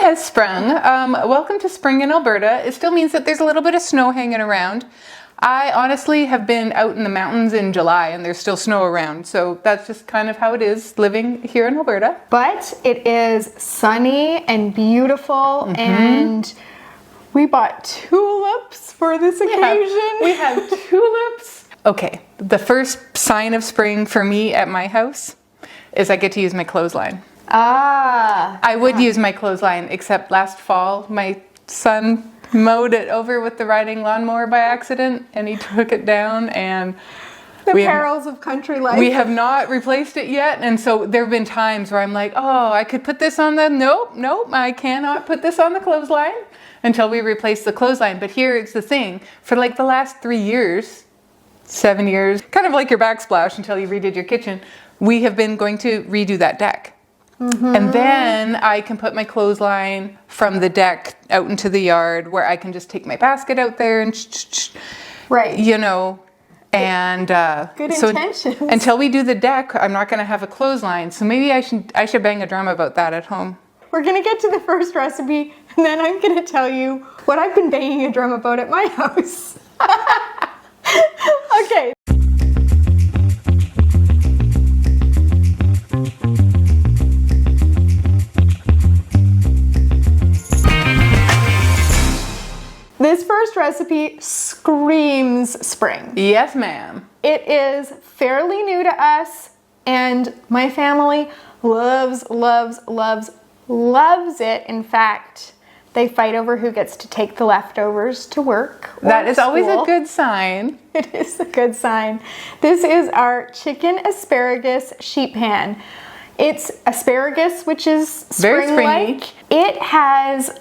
has sprung. Welcome to spring in Alberta. It still means that there's a little bit of snow hanging around. I honestly have been out in the mountains in July and there's still snow around. So that's just kind of how it is living here in Alberta. But it is sunny and beautiful, and we bought tulips for this occasion. We have tulips. Okay, the first sign of spring for me at my house is I get to use my clothesline. I would use my clothesline, except last fall my son mowed it over with the riding lawnmower by accident and he took it down, and the perils of country life. We have not replaced it yet, and so there have been times where I'm like, oh, I could put this on the, nope, I cannot put this on the clothesline until we replace the clothesline. But here's the thing, for like the last 3 years, 7 years, kind of like your backsplash until you redid your kitchen, we have been going to redo that deck. And then I can put my clothesline from the deck out into the yard where I can just take my basket out there and right, you know, and good intentions. Until we do the deck, I'm not going to have a clothesline. So maybe I should bang a drum about that at home. We're going to get to the first recipe, and then I'm going to tell you what I've been banging a drum about at my house. Okay. This first recipe screams spring. Yes, ma'am. It is fairly new to us, and my family loves it. In fact, they fight over who gets to take the leftovers to work. That is always a good sign. It is a good sign. This is our chicken asparagus sheet pan. It's asparagus, which is spring-like. It has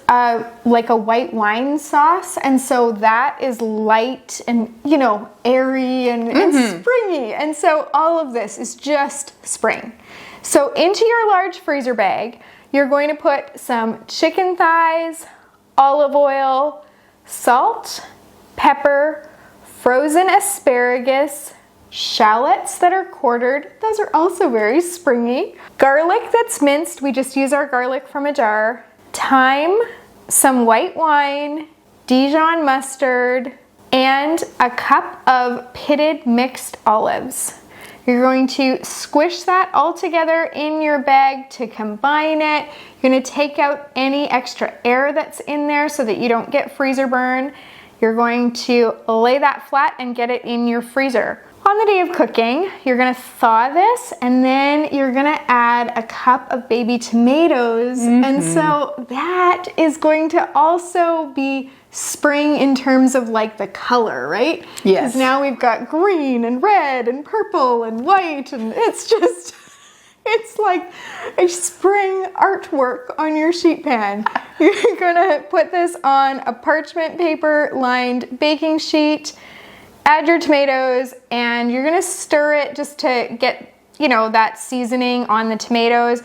like a white wine sauce, and so that is light and, you know, airy and springy. And so all of this is just spring. So into your large freezer bag, you're going to put some chicken thighs, olive oil, salt, pepper, frozen asparagus, shallots that are quartered, those are also very springy, garlic that's minced, we just use our garlic from a jar, thyme, some white wine, Dijon mustard, and a cup of pitted mixed olives. You're going to squish that all together in your bag to combine it. You're going to take out any extra air that's in there so that you don't get freezer burn. You're going to lay that flat and get it in your freezer. On the day of cooking, you're gonna thaw this, and then you're gonna add a cup of baby tomatoes. And so that is going to also be spring in terms of like the color, right? Yes. Because now we've got green and red and purple and white, and it's just, it's like a spring artwork on your sheet pan. You're gonna put this on a parchment paper lined baking sheet. Add your tomatoes, and you're gonna stir it just to get, you know, that seasoning on the tomatoes.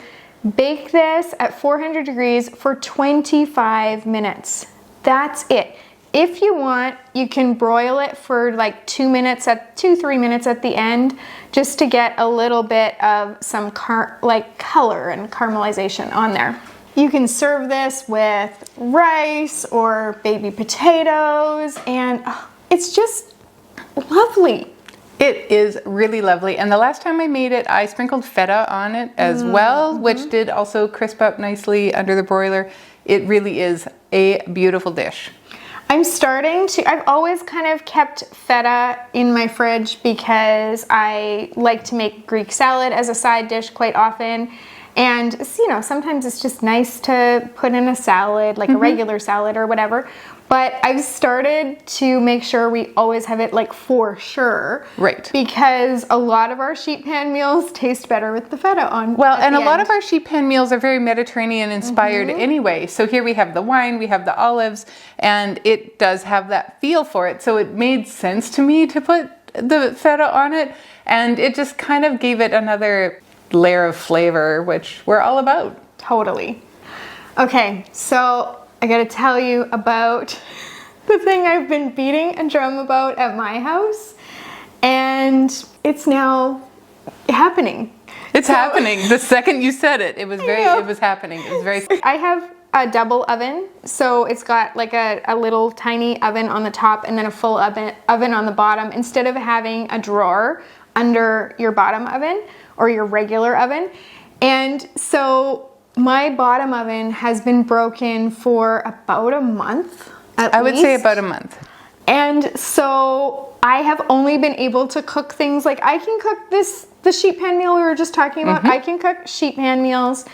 Bake this at 400 degrees for 25 minutes. That's it. If you want, you can broil it for like 3 minutes at the end, just to get a little bit of some color and caramelization on there. You can serve this with rice or baby potatoes, and it's just lovely. It is really lovely. And the last time I made it, I sprinkled feta on it as well, which did also crisp up nicely under the broiler. It really is a beautiful dish. I've always kind of kept feta in my fridge because I like to make Greek salad as a side dish quite often. And, you know, sometimes it's just nice to put in a salad, like a regular salad or whatever. But I've started to make sure we always have it like for sure. Right. Because a lot of our sheet pan meals taste better with the feta on. Well, and a lot of our sheet pan meals are very Mediterranean inspired anyway. So here we have the wine, we have the olives, and it does have that feel for it. So it made sense to me to put the feta on it, and it just kind of gave it another layer of flavor, which we're all about. Totally. Okay, so I gotta tell you about the thing I've been beating a drum about at my house, and it's now happening. It's happening. The second you said it, it was happening. It was very. I have a double oven. So it's got like a little tiny oven on the top and then a full oven on the bottom, instead of having a drawer under your bottom oven or your regular oven. And so my bottom oven has been broken for about a month at I would least. say about a month. And so I have only been able to cook things like I can cook the sheet pan meal we were just talking about. I can cook sheet pan meals.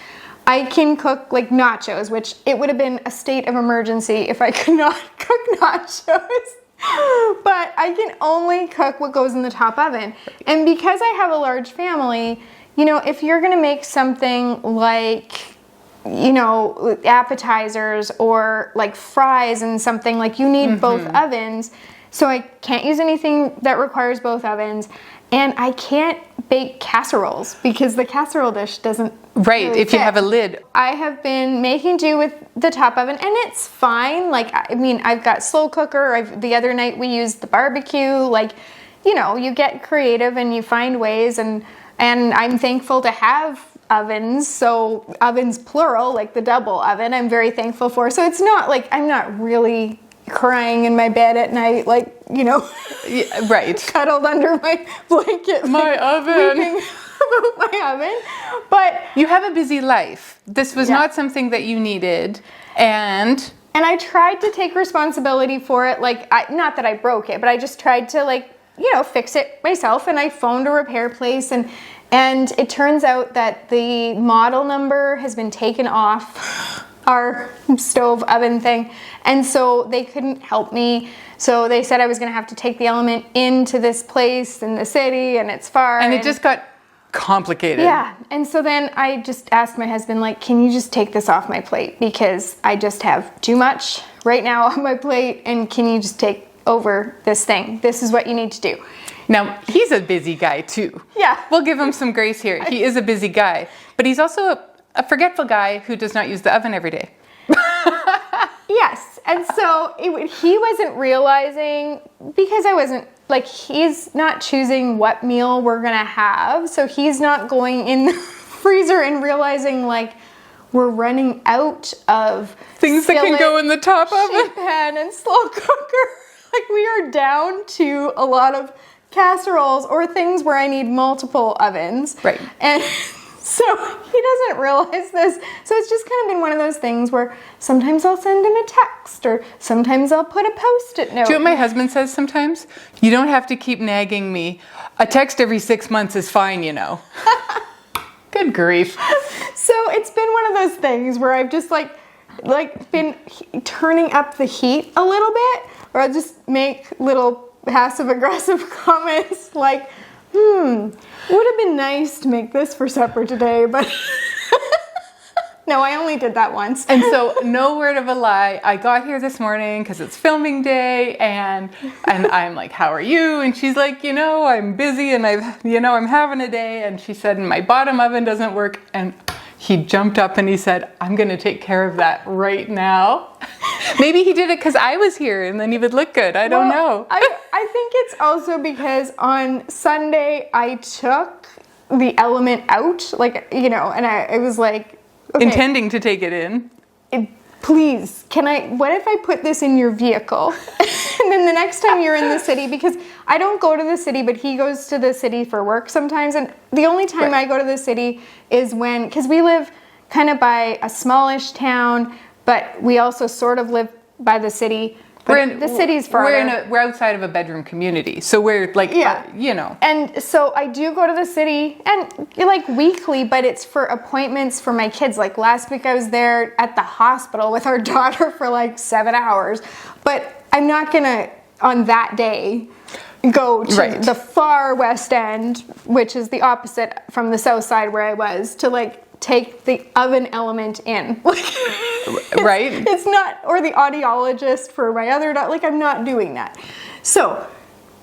I can cook like nachos, which it would have been a state of emergency if I could not cook nachos. But I can only cook what goes in the top oven. And because I have a large family, you know, if you're going to make something like, you know, appetizers or like fries and something, like you need both ovens. So I can't use anything that requires both ovens. And I can't bake casseroles because the casserole dish doesn't really if you fit. have a lid. I have been making do with the top oven, and it's fine. Like, I mean, I've got slow cooker. The other night we used the barbecue. Like, you know, you get creative and you find ways, and I'm thankful to have ovens. So ovens plural, like the double oven, I'm very thankful for. So it's not like I'm not really crying in my bed at night, like, you know, Yeah, right. cuddled under my blanket. My like, oven. weeping about my oven. But You have a busy life. This was not something that you needed. And I tried to take responsibility for it. Like, not that I broke it, but I just tried to, like, you know, fix it myself. And I phoned a repair place, and it turns out that the model number has been taken off our stove oven thing. And so they couldn't help me. So they said I was going to have to take the element into this place in the city, and it's far. it just got complicated. Yeah. And so then I just asked my husband, like, can you just take this off my plate? Because I just have too much right now on my plate, and can you just take over this thing? This is what you need to do. Now, he's a busy guy too. Yeah. We'll give him some grace here. He is a busy guy, but he's also a forgetful guy who does not use the oven every day. Yes. And so he wasn't realizing, because I wasn't, like, he's not choosing what meal we're going to have. So he's not going in the freezer and realizing, like, we're running out of Things that can go in the top oven. sheet pan and slow cooker. Like, we are down to a lot of casseroles or things where I need multiple ovens. Right. And so he doesn't realize this. So it's just kind of been one of those things where sometimes I'll send him a text, or sometimes I'll put a Post-it note. Do you know what my husband says sometimes? You don't have to keep nagging me. A text every 6 months is fine, you know. Good grief. So it's been one of those things where I've just like been turning up the heat a little bit, or I'll just make little passive-aggressive comments like, would have been nice to make this for supper today, but no, I only did that once. And so, no word of a lie, I got here this morning because it's filming day, and I'm like, how are you? And she's like, you know, I'm busy, and I'm having a day. And she said, my bottom oven doesn't work. And he jumped up and he said, I'm going to take care of that right now. Maybe he did it because I was here and then he would look good. I don't know. I think it's also because on Sunday I took the element out, like, you know, and I was like, okay, intending to take it in. Please, what if I put this in your vehicle? And then the next time you're in the city, because I don't go to the city, but he goes to the city for work sometimes. And the only time I go to the city is because we live kind of by a smallish town, but we also sort of live by the city. The city's farther. We're outside of a bedroom community, so we're like, you know. And so I do go to the city, and like weekly, but it's for appointments for my kids. Like last week I was there at the hospital with our daughter for like 7 hours. But I'm not gonna, on that day, go to the far west end, which is the opposite from the south side where I was, to like take the oven element in. Right? It's not, or the audiologist for my other daughter, like I'm not doing that. So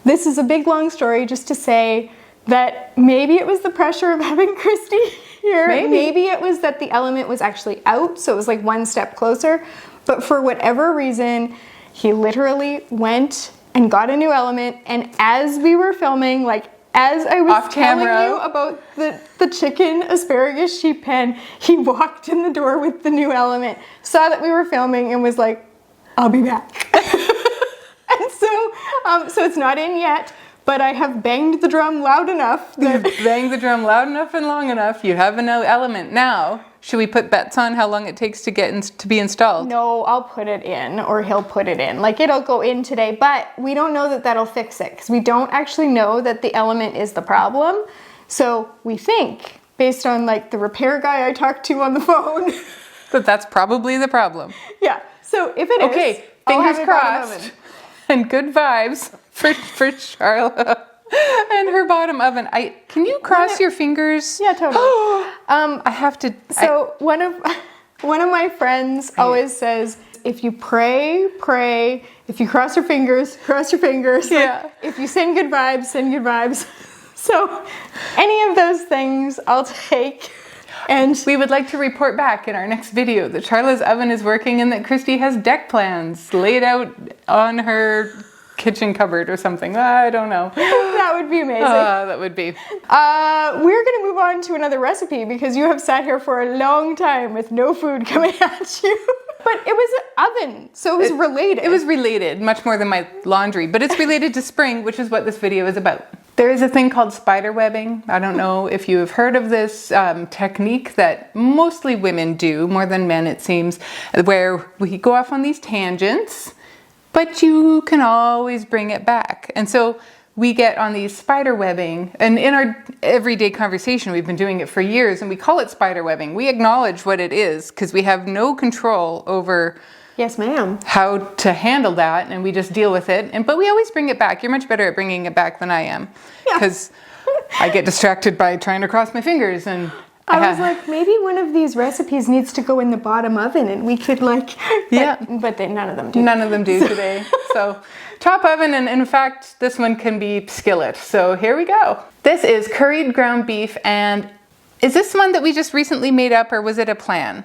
this is a big long story just to say that maybe it was the pressure of having Christy here. Maybe it was that the element was actually out, so it was like one step closer. But for whatever reason, he literally went and got a new element, and as we were filming, like as I was Off telling camera. you about the chicken asparagus sheet pan, he walked in the door with the new element, saw that we were filming, and was like, I'll be back. And so it's not in yet, but I have banged the drum loud enough. Bang the drum loud enough and long enough. You have a new element. Now, should we put bets on how long it takes to get to be installed? No, I'll put it in, or he'll put it in. Like, it'll go in today, but we don't know that that'll fix it, because we don't actually know that the element is the problem. So we think, based on like the repair guy I talked to on the phone, That's probably the problem. yeah. So if it is, Okay, I'll fingers have a bottom crossed. oven. And good vibes for Charlotte and her bottom oven. Can you cross your fingers? Yeah, totally. I have to. So one of my friends always says, if you pray, pray. If you cross your fingers, cross your fingers. Yeah. Like, if you send good vibes, send good vibes. So any of those things I'll take. And we would like to report back in our next video that Charla's oven is working and that Christy has deck plans laid out on her kitchen cupboard or something. I don't know. that would be amazing. That would be. We're going to move on to another recipe because you have sat here for a long time with no food coming at you. But it was an oven, so it was related. It was related, much more than my laundry, but it's related to spring, which is what this video is about. There is a thing called spider webbing. I don't know if you have heard of this technique that mostly women do, more than men it seems, where we go off on these tangents, but you can always bring it back. And so we get on these spider webbing, and in our everyday conversation, we've been doing it for years, and we call it spider webbing. We acknowledge what it is because we have no control over yes, ma'am. how to handle that, and we just deal with it. But we always bring it back. You're much better at bringing it back than I am, because I get distracted by trying to cross my fingers. And I was like, maybe one of these recipes needs to go in the bottom oven, and we could but none of them do. None of them do today. So top oven, and in fact, this one can be skillet. So here we go. This is curried ground beef, and is this one that we just recently made up, or was it a plan?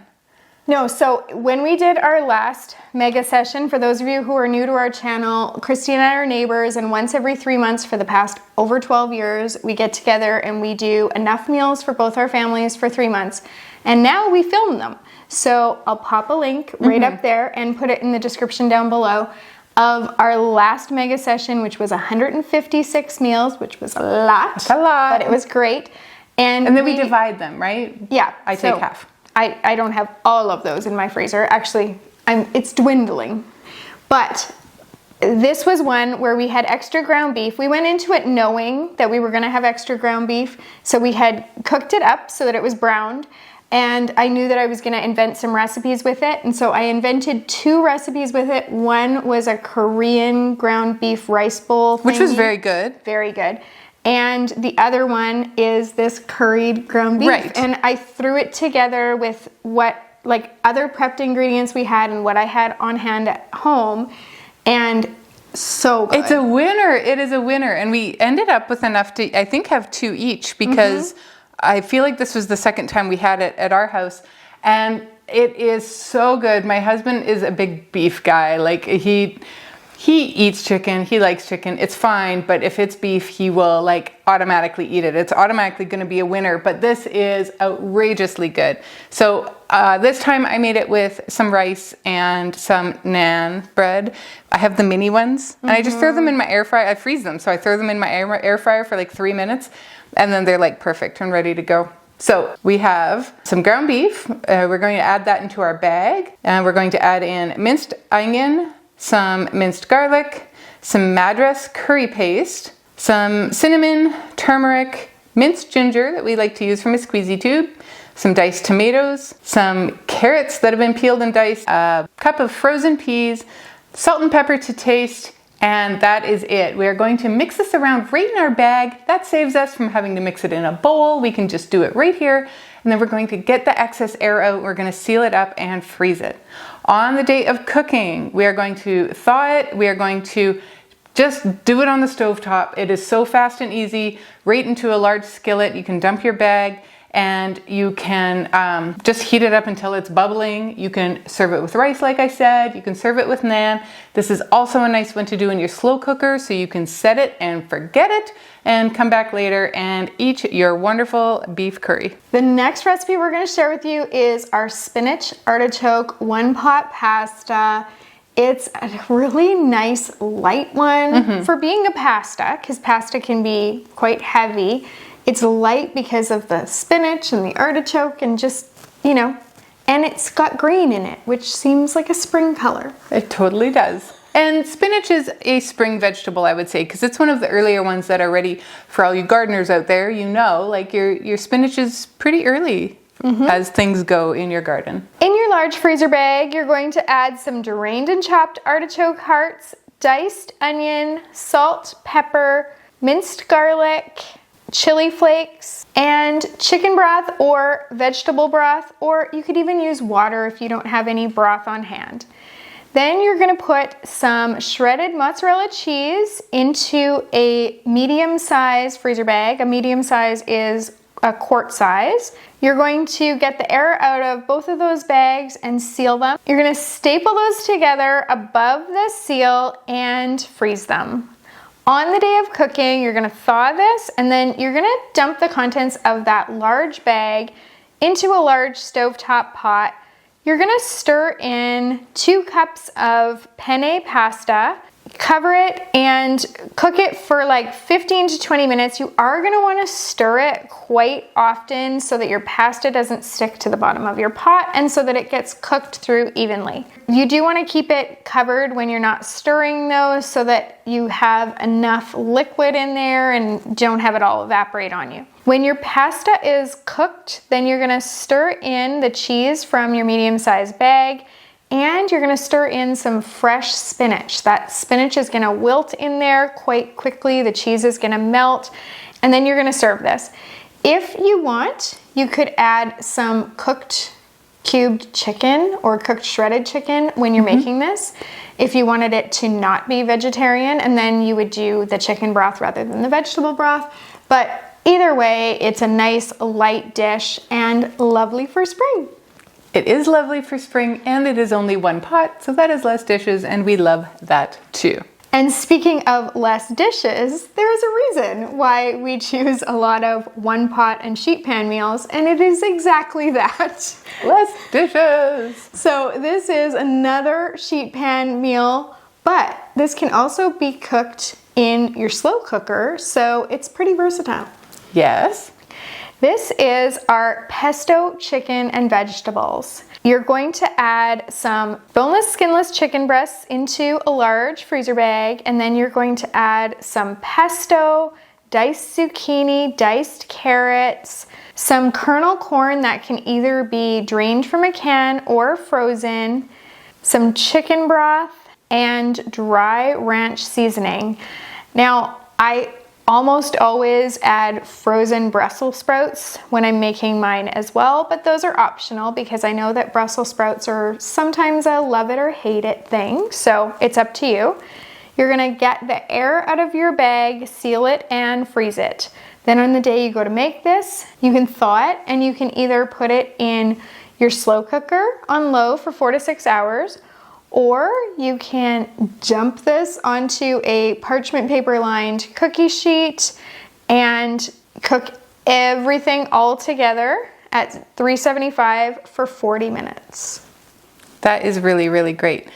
No, so when we did our last mega session, for those of you who are new to our channel, Christy and I are neighbors, and once every 3 months for the past over 12 years, we get together and we do enough meals for both our families for 3 months. And now we film them. So I'll pop a link right up there and put it in the description down below of our last mega session, which was 156 meals, which was a lot. That's a lot. But it was great. And then we divide them, right? Yeah. I take half. I don't have all of those in my freezer. Actually, it's dwindling. But this was one where we had extra ground beef. We went into it knowing that we were going to have extra ground beef. So we had cooked it up so that it was browned. And I knew that I was going to invent some recipes with it. And so I invented 2 recipes with it. One was a Korean ground beef rice bowl thingy. Which was very good. Very good. And the other one is this curried ground beef. Right. And I threw it together with other prepped ingredients we had and what I had on hand at home. And so good. It's a winner. It is a winner. And we ended up with enough to, I think, have 2 each, because I feel like this was the second time we had it at our house. And it is so good. My husband is a big beef guy. Like, he eats chicken, he likes chicken, it's fine, but if it's beef, he will automatically eat it. It's automatically going to be a winner, but this is outrageously good. So this time I made it with some rice and some naan bread. I have the mini ones, and I just throw them in my air fryer. I freeze them, so I throw them in my air fryer for 3 minutes, and then they're perfect and ready to go. So we have some ground beef. We're going to add that into our bag, and we're going to add in minced onion, some minced garlic, some Madras curry paste, some cinnamon, turmeric, minced ginger that we like to use from a squeezy tube, some diced tomatoes, some carrots that have been peeled and diced, a cup of frozen peas, salt and pepper to taste, and that is it. We are going to mix this around right in our bag. That saves us from having to mix it in a bowl. We can just do it right here, and then we're going to get the excess air out. We're going to seal it up and freeze it. On the day of cooking, we are going to thaw it. We are going to just do it on the stovetop. It is so fast and easy, right into a large skillet. You can dump your bag, and you can just heat it up until it's bubbling. You can serve it with rice, like I said. You can serve it with naan. This is also a nice one to do in your slow cooker, so you can set it and forget it and come back later and eat your wonderful beef curry. The next recipe we're going to share with you is our spinach artichoke one-pot pasta. It's a really nice light one for being a pasta, because pasta can be quite heavy. It's light because of the spinach and the artichoke and just, you know, and it's got green in it, which seems like a spring color. It totally does. And spinach is a spring vegetable, I would say, because it's one of the earlier ones that are ready for all you gardeners out there. You know, like your spinach is pretty early as things go in your garden. In your large freezer bag, you're going to add some drained and chopped artichoke hearts, diced onion, salt, pepper, minced garlic, chili flakes, and chicken broth or vegetable broth, or you could even use water if you don't have any broth on hand. Then you're going to put some shredded mozzarella cheese into a medium-sized freezer bag. A medium size is a quart size. You're going to get the air out of both of those bags and seal them. You're going to staple those together above the seal and freeze them. On the day of cooking, you're going to thaw this, and then you're going to dump the contents of that large bag into a large stovetop pot. You're going to stir in 2 cups of penne pasta, cover it and cook it for like 15 to 20 minutes. You are going to want to stir it quite often so that your pasta doesn't stick to the bottom of your pot and so that it gets cooked through evenly. You do want to keep it covered when you're not stirring though, so that you have enough liquid in there and don't have it all evaporate on you. When your pasta is cooked, then you're going to stir in the cheese from your medium-sized bag, and you're going to stir in some fresh spinach. That spinach is going to wilt in there quite quickly. The cheese is going to melt, and then you're going to serve this. If you want, you could add some cooked cubed chicken or cooked shredded chicken when you're making this, if you wanted it to not be vegetarian, and then you would do the chicken broth rather than the vegetable broth. But either way, it's a nice light dish and lovely for spring. It is lovely for spring, and it is only 1 pot, so that is less dishes, and we love that too. And speaking of less dishes, there is a reason why we choose a lot of 1 pot and sheet pan meals, and it is exactly that. Less dishes! So this is another sheet pan meal, but this can also be cooked in your slow cooker, so it's pretty versatile. Yes. This is our pesto chicken and vegetables. You're going to add some boneless, skinless chicken breasts into a large freezer bag, and then you're going to add some pesto, diced zucchini, diced carrots, some kernel corn that can either be drained from a can or frozen, some chicken broth, and dry ranch seasoning. Now, I almost always add frozen Brussels sprouts when I'm making mine as well, but those are optional because I know that Brussels sprouts are sometimes a love it or hate it thing, so it's up to you. You're gonna get the air out of your bag, seal it, and freeze it. Then on the day you go to make this, you can thaw it, and you can either put it in your slow cooker on low for 4 to 6 hours, or you can dump this onto a parchment paper lined cookie sheet and cook everything all together at 375 for 40 minutes. That is really, really great.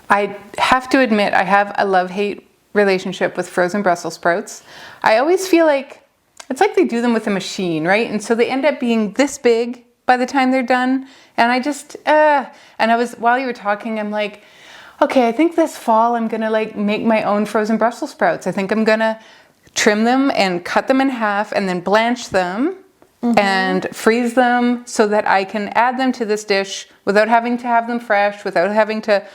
I have to admit, I have a love-hate relationship with frozen Brussels sprouts. I always feel like it's like they do them with a machine, right? And so they end up being this big by the time they're done. And I just, and I was, while you were talking, I'm like, okay, I think this fall I'm gonna like make my own frozen Brussels sprouts. I think I'm gonna trim them and cut them in half and then blanch them and freeze them so that I can add them to this dish without having to have them fresh, without having to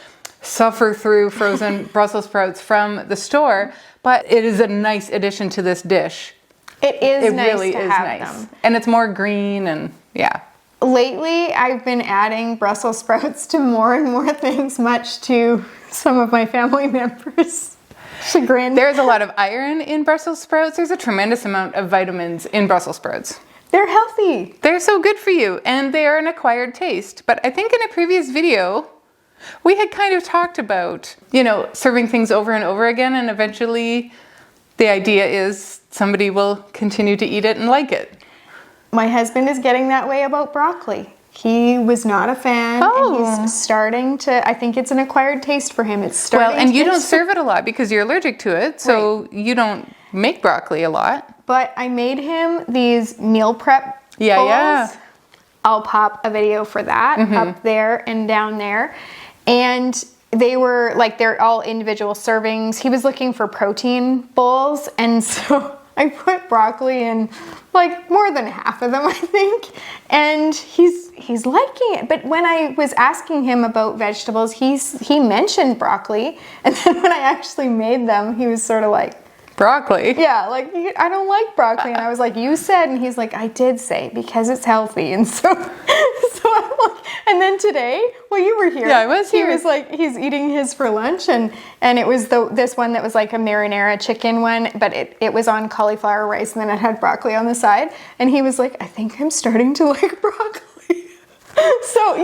suffer through frozen Brussels sprouts from the store. But it is a nice addition to this dish. It is nice really to is have nice. them. And it's more green and yeah. Lately, I've been adding Brussels sprouts to more and more things, much to some of my family members' chagrin. There's a lot of iron in Brussels sprouts. There's a tremendous amount of vitamins in Brussels sprouts. They're healthy. They're so good for you, and they are an acquired taste. But I think in a previous video, we had kind of talked about, serving things over and over again, and eventually the idea is somebody will continue to eat it and like it. My husband is getting that way about broccoli. He was not a fan, and he's starting to, I think it's an acquired taste for him. It's starting Well, and you don't serve it a lot because you're allergic to it, so you don't make broccoli a lot. But I made him these meal prep bowls. Yeah. I'll pop a video for that up there and down there. And they were like, they're all individual servings. He was looking for protein bowls, and so I put broccoli in like more than half of them, I think. And he's liking it. But when I was asking him about vegetables, he mentioned broccoli. And then when I actually made them, he was sort of like, broccoli? Yeah, like, I don't like broccoli. And I was like, you said, and he's like, I did say, because it's healthy. And so I'm like, and then today, well, you were here. Yeah, I was here. He was like, he's eating his for lunch, and it was this one that was like a marinara chicken one, but it was on cauliflower rice, and then it had broccoli on the side. And he was like, I think I'm starting to like broccoli. So,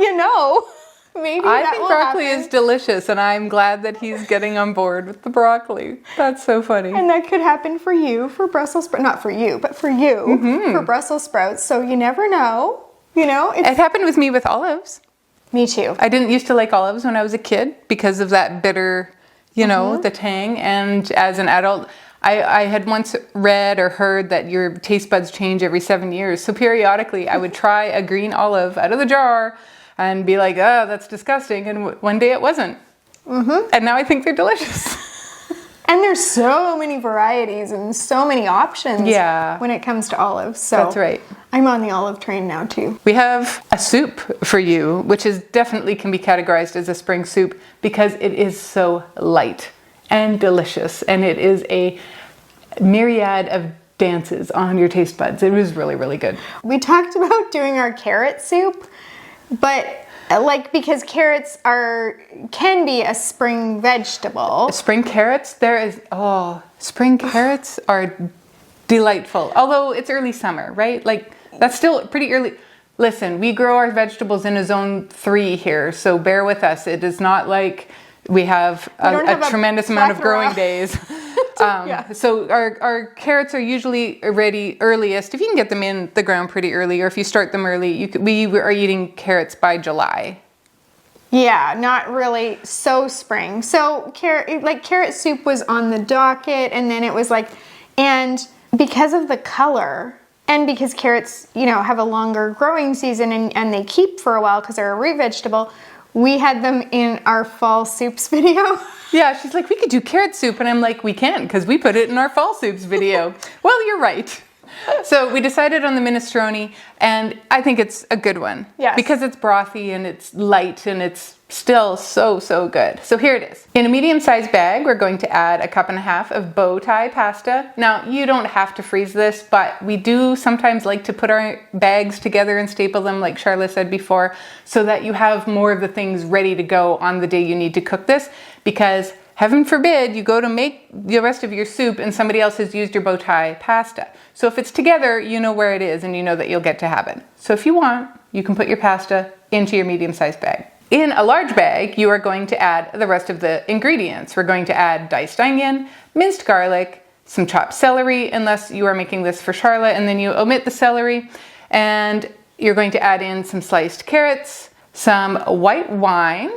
maybe I think broccoli is delicious, and I'm glad that he's getting on board with the broccoli. That's so funny. And that could happen for you, for Brussels sprouts. Not for you, but for you, for Brussels sprouts. So you never know, It happened with me with olives. Me too. I didn't used to like olives when I was a kid because of that bitter, the tang. And as an adult, I had once read or heard that your taste buds change every 7 years. So periodically I would try a green olive out of the jar and be like, oh, that's disgusting. And one day it wasn't. And now I think they're delicious. And there's so many varieties and so many options when it comes to olives. So that's right. I'm on the olive train now too. We have a soup for you, which is definitely can be categorized as a spring soup because it is so light and delicious. And it is a myriad of dances on your taste buds. It was really, really good. We talked about doing our carrot soup, but because carrots can be a spring vegetable. Spring carrots, spring carrots are delightful. Although it's early summer, right? Like that's still pretty early. Listen, we grow our vegetables in a zone 3 here, so bear with us. It is not like we have a tremendous amount of growing days. So our carrots are usually ready earliest if you can get them in the ground pretty early, or if you start them early. We are eating carrots by July. Yeah, not really so spring. So carrot soup was on the docket, and then it was like, and because of the color, and because carrots, have a longer growing season and they keep for a while because they're a root vegetable, we had them in our fall soups video. Yeah, she's like, we could do carrot soup. And I'm like, we can, because we put it in our fall soups video. Well, you're right. So we decided on the minestrone, and I think it's a good one. Yes. Because it's brothy and it's light and it's still so, so good. So here it is. In a medium-sized bag, we're going to add 1.5 cups of bow tie pasta. Now, you don't have to freeze this, but we do sometimes like to put our bags together and staple them, like Charla said before, so that you have more of the things ready to go on the day you need to cook this, because heaven forbid you go to make the rest of your soup and somebody else has used your bow tie pasta. So if it's together, you know where it is and you know that you'll get to have it. So if you want, you can put your pasta into your medium-sized bag. In a large bag, you are going to add the rest of the ingredients. We're going to add diced onion, minced garlic, some chopped celery, unless you are making this for Charla, and then you omit the celery. And you're going to add in some sliced carrots, some white wine.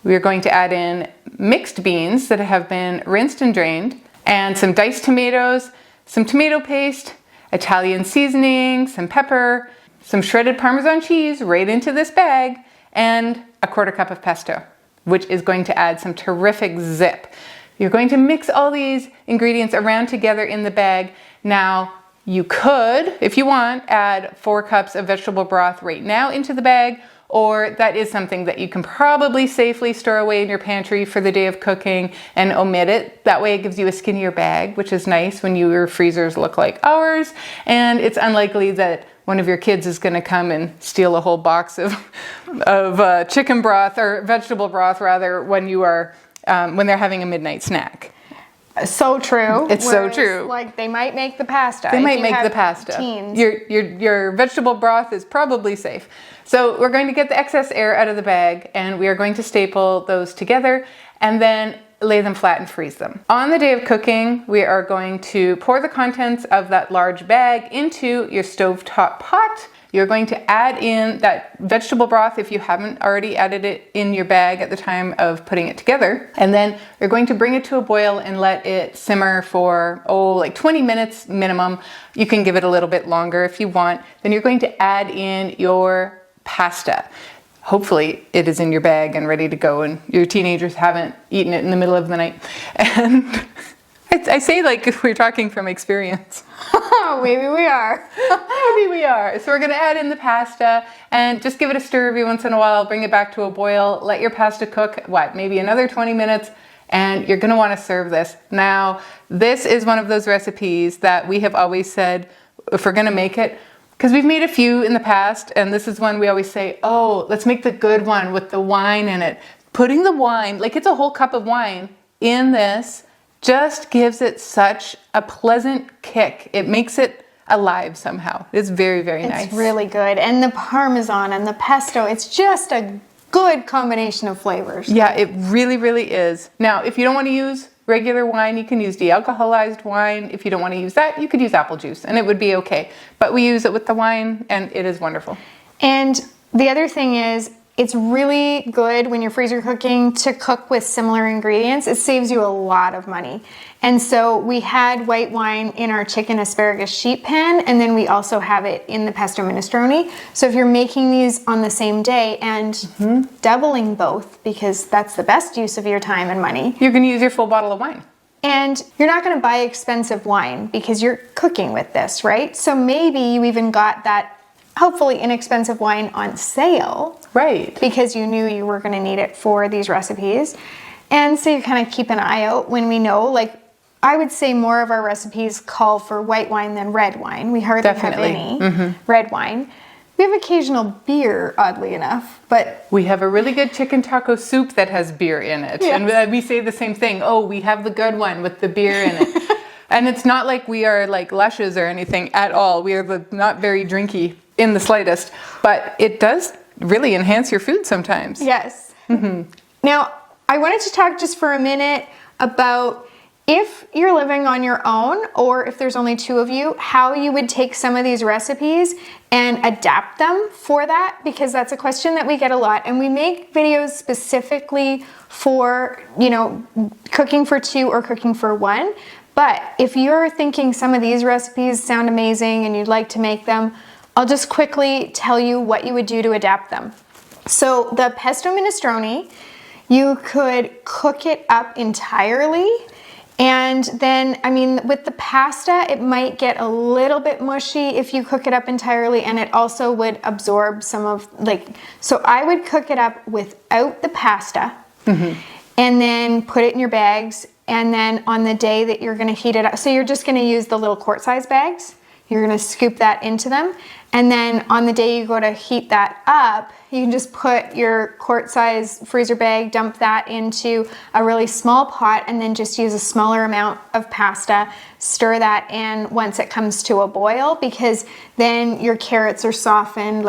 We're going to add in mixed beans that have been rinsed and drained, and some diced tomatoes, some tomato paste, Italian seasoning, some pepper, some shredded Parmesan cheese right into this bag, and 1/4 cup of pesto, which is going to add some terrific zip. You're going to mix all these ingredients around together in the bag. Now, you could, if you want, add 4 cups of vegetable broth right now into the bag, or that is something that you can probably safely store away in your pantry for the day of cooking and omit it. That way it gives you a skinnier bag, which is nice when your freezers look like ours, and it's unlikely that one of your kids is going to come and steal a whole box of chicken broth, or vegetable broth rather, when they're having a midnight snack. So true. It's so true. Like they might make the pasta. They if might you make have the pasta. Teens. Your vegetable broth is probably safe. So we're going to get the excess air out of the bag, and we are going to staple those together and then lay them flat and freeze them. On the day of cooking, we are going to pour the contents of that large bag into your stovetop pot. You're going to add in that vegetable broth if you haven't already added it in your bag at the time of putting it together. And then you're going to bring it to a boil and let it simmer for, like 20 minutes minimum. You can give it a little bit longer if you want. Then you're going to add in your pasta. Hopefully it is in your bag and ready to go and your teenagers haven't eaten it in the middle of the night. And I say like if we're talking from experience. Maybe we are. Maybe we are. So we're going to add in the pasta and just give it a stir every once in a while. Bring it back to a boil. Let your pasta cook, maybe another 20 minutes. And you're going to want to serve this. Now, this is one of those recipes that we have always said, if we're going to make it, because we've made a few in the past, and this is one we always say, let's make the good one with the wine in it. Putting the wine, like it's a whole cup of wine in this, just gives it such a pleasant kick. It makes it alive somehow. It's very, very nice. It's really good. And the Parmesan and the pesto, it's just a good combination of flavors. Yeah, it really, really is. Now, if you don't want to use regular wine, you can use de-alcoholized wine. If you don't want to use that, you could use apple juice and it would be okay. But we use it with the wine and it is wonderful. And the other thing is, it's really good when you're freezer cooking to cook with similar ingredients. It saves you a lot of money. And so we had white wine in our chicken asparagus sheet pan, and then we also have it in the pesto minestrone. So if you're making these on the same day and doubling both, because that's the best use of your time and money, you're going to use your full bottle of wine. And you're not going to buy expensive wine because you're cooking with this, right? So maybe you even got that hopefully inexpensive wine on sale. Right. Because you knew you were going to need it for these recipes. And so you kind of keep an eye out when we know, like, I would say more of our recipes call for white wine than red wine. We hardly have any red wine. We have occasional beer, oddly enough, but we have a really good chicken taco soup that has beer in it. Yes. And we say the same thing. We have the good one with the beer in it. And it's not like we are like lushes or anything at all. We are not very drinky in the slightest, but it does really enhance your food sometimes. Yes. Now, I wanted to talk just for a minute about if you're living on your own or if there's only two of you, how you would take some of these recipes and adapt them for that, because that's a question that we get a lot. And we make videos specifically for, cooking for two or cooking for one. But if you're thinking some of these recipes sound amazing and you'd like to make them, I'll just quickly tell you what you would do to adapt them. So the pesto minestrone, you could cook it up entirely. And then, with the pasta, it might get a little bit mushy if you cook it up entirely, and it also would absorb some of, so I would cook it up without the pasta, and then put it in your bags, and then on the day that you're gonna heat it up, so you're just gonna use the little quart-size bags, you're gonna scoop that into them, and then on the day you go to heat that up, you can just put your quart-size freezer bag, dump that into a really small pot, and then just use a smaller amount of pasta, stir that in once it comes to a boil, because then your carrots are softened,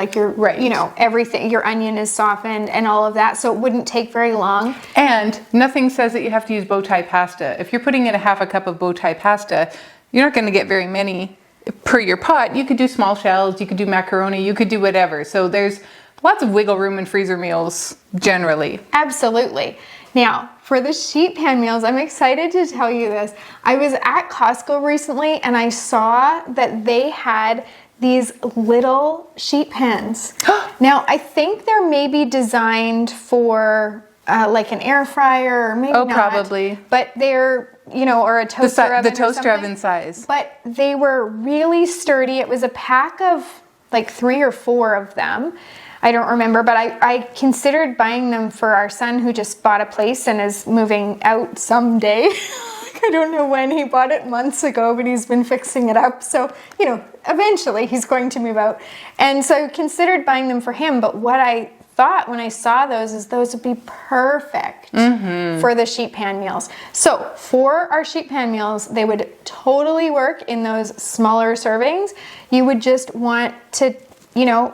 everything, your onion is softened and all of that, so it wouldn't take very long. And nothing says that you have to use bow tie pasta. If you're putting in a half a cup of bow tie pasta, you're not gonna get very many per your pot. You could do small shells, you could do macaroni, you could do whatever. So there's lots of wiggle room in freezer meals generally. Absolutely. Now, for the sheet pan meals, I'm excited to tell you this. I was at Costco recently and I saw that they had these little sheet pans. Now, I think they're maybe designed for like an air fryer or maybe not. Probably. But they're, or a toaster oven. The toaster oven size. But they were really sturdy. It was a pack of like 3 or 4 of them. I don't remember, but I considered buying them for our son who just bought a place and is moving out someday. I don't know when. He bought it months ago, but he's been fixing it up. So, eventually he's going to move out. And so I considered buying them for him. But what I thought when I saw those is those would be perfect for the sheet pan meals. So for our sheet pan meals, they would totally work in those smaller servings. You would just want to,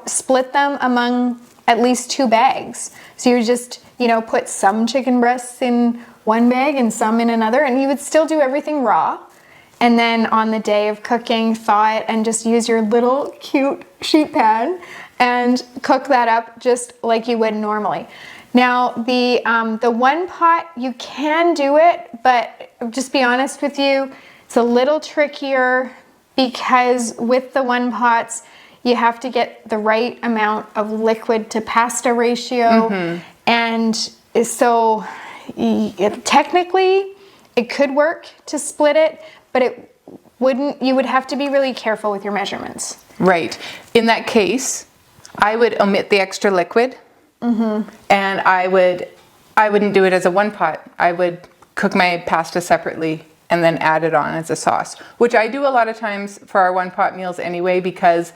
split them among at least 2 bags. So you would just, put some chicken breasts in one bag and some in another, and you would still do everything raw. And then on the day of cooking, thaw it and just use your little cute sheet pan and cook that up just like you would normally. Now, the one pot, you can do it, but just be honest with you, it's a little trickier because with the one pots, you have to get the right amount of liquid to pasta ratio. And so technically it could work to split it, but it wouldn't. You would have to be really careful with your measurements. Right. In that case, I would omit the extra liquid, and I wouldn't do it as a one pot. I would cook my pasta separately and then add it on as a sauce, which I do a lot of times for our one pot meals anyway, because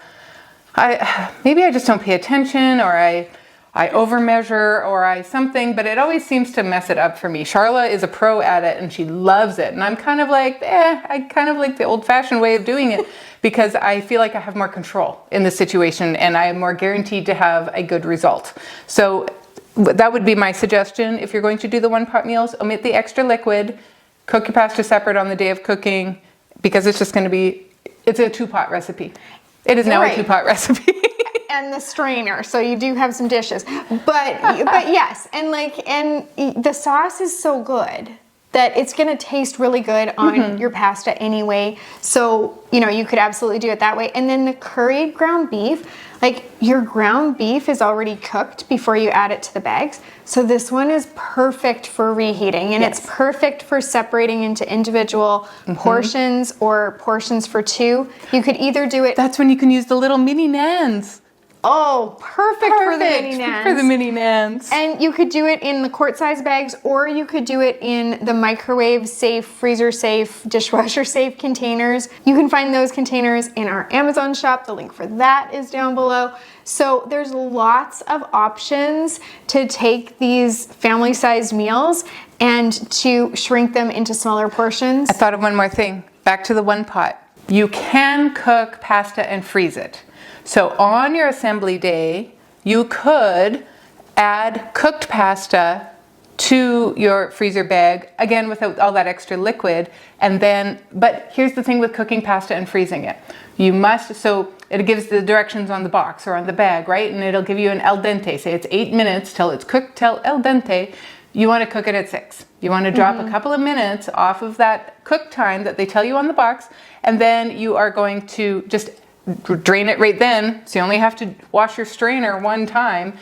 maybe I just don't pay attention, or I overmeasure, or I something, but it always seems to mess it up for me. Charla is a pro at it and she loves it. And I'm kind of like, I kind of like the old fashioned way of doing it because I feel like I have more control in the situation and I am more guaranteed to have a good result. So that would be my suggestion. If you're going to do the one pot meals, omit the extra liquid, cook your pasta separate on the day of cooking, because it's just going to be, it's a 2-pot recipe. It is now a 2-pot recipe. And the strainer, so you do have some dishes, but yes, and the sauce is so good that it's going to taste really good on your pasta anyway. So you could absolutely do it that way. And then the curried ground beef, your ground beef is already cooked before you add it to the bags. So this one is perfect for reheating, and it's perfect for separating into individual portions or portions for 2. You could either do it. That's when you can use the little mini nans. Oh, perfect for the mini nans. For the mini nans. And you could do it in the quart-size bags, or you could do it in the microwave-safe, freezer-safe, dishwasher-safe containers. You can find those containers in our Amazon shop. The link for that is down below. So there's lots of options to take these family-sized meals and to shrink them into smaller portions. I thought of one more thing. Back to the one pot. You can cook pasta and freeze it. So on your assembly day, you could add cooked pasta to your freezer bag, again without all that extra liquid, and then, but here's the thing with cooking pasta and freezing it. You must, so it gives the directions on the box or on the bag, right? And it'll give you an al dente. Say it's 8 minutes till it's cooked till al dente. You want to cook it at 6. You want to drop a couple of minutes off of that cook time that they tell you on the box, and then you are going to just drain it right then, so you only have to wash your strainer one time,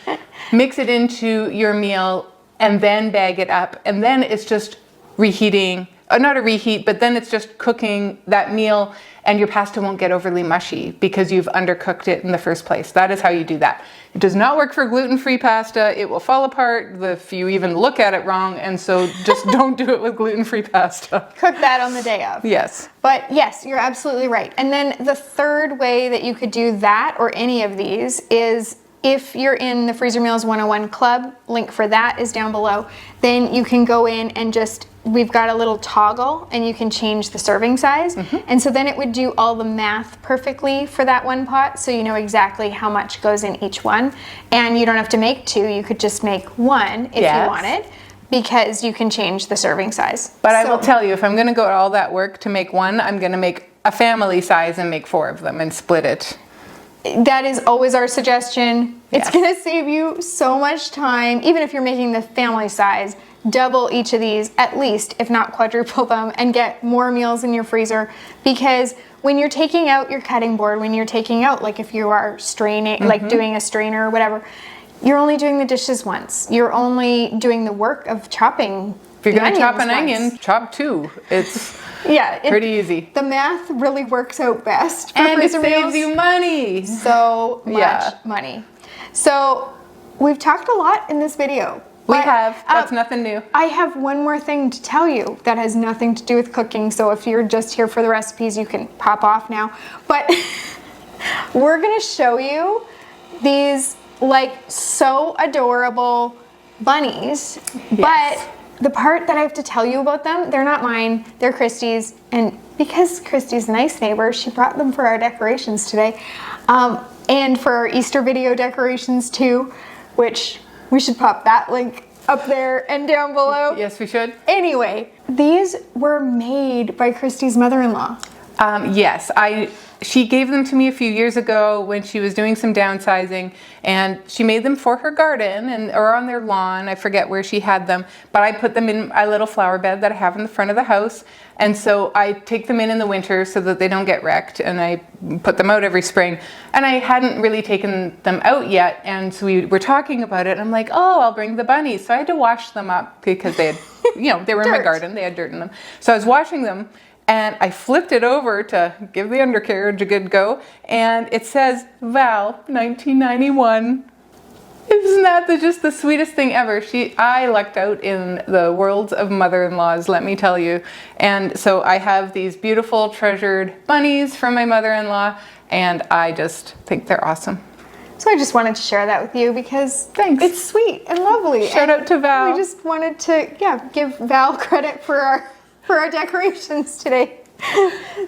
mix it into your meal, and then bag it up, and then it's just reheating, not a reheat, but then it's just cooking that meal, and your pasta won't get overly mushy because you've undercooked it in the first place. That is how you do that. It does not work for gluten-free pasta. It will fall apart if you even look at it wrong, and so just don't do it with gluten-free pasta. Cook that on the day of. Yes. But yes, you're absolutely right. And then the third way that you could do that or any of these is if you're in the Freezer Meals 101 Club, link for that is down below, then you can go in and just, we've got a little toggle and you can change the serving size. And so then it would do all the math perfectly for that one pot, so you know exactly how much goes in each one. And you don't have to make 2, you could just make 1 if you wanted, because you can change the serving size. But I will tell you, if I'm gonna go to all that work to make 1, I'm gonna make a family size and make 4 of them and split it. That is always our suggestion. It's gonna save you so much time. Even if you're making the family size, double each of these at least, if not quadruple them, and get more meals in your freezer. Because when you're taking out your cutting board, when you're taking out, like if you are straining, like doing a strainer or whatever, you're only doing the dishes once. You're only doing the work of chopping. If you're gonna chop an onion, chop 2. It's pretty easy. The math really works out best for and it freezer meals. saves you money. So much money. So we've talked a lot in this video. We have. That's nothing new. I have one more thing to tell you that has nothing to do with cooking. So if you're just here for the recipes, you can pop off now. But we're gonna show you these like so adorable bunnies. Yes. But the part that I have to tell you about them, they're not mine, they're Christy's. And because Christy's a nice neighbor, she brought them for our decorations today. And for our Easter video decorations too, which we should pop that link up there and down below. Yes, we should. Anyway, these were made by Christy's mother-in-law. Yes, she gave them to me a few years ago when she was doing some downsizing, and she made them for her garden or on their lawn. I forget where she had them, but I put them in a little flower bed that I have in the front of the house. And so I take them in the winter so that they don't get wrecked, and I put them out every spring. And I hadn't really taken them out yet, and so we were talking about it. I'm like, oh, I'll bring the bunnies. So I had to wash them up because they had, they were in my garden. They had dirt in them. So I was washing them, and I flipped it over to give the undercarriage a good go, and it says Val 1991. Isn't that just the sweetest thing ever? I lucked out in the worlds of mother-in-laws, let me tell you. And so I have these beautiful treasured bunnies from my mother-in-law, and I just think they're awesome. So I just wanted to share that with you because Thanks. It's sweet and lovely. Shout out to Val. We just wanted to give Val credit for our decorations today.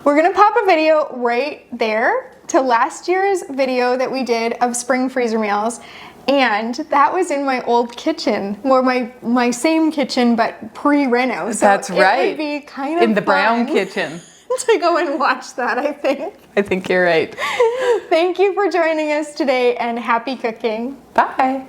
We're gonna pop a video right there to last year's video that we did of spring freezer meals. And that was in my old kitchen, or my same kitchen, but pre-reno. So that's right. It would be kind of in the brown fun kitchen to go and watch that, I think. I think you're right. Thank you for joining us today, and happy cooking. Bye.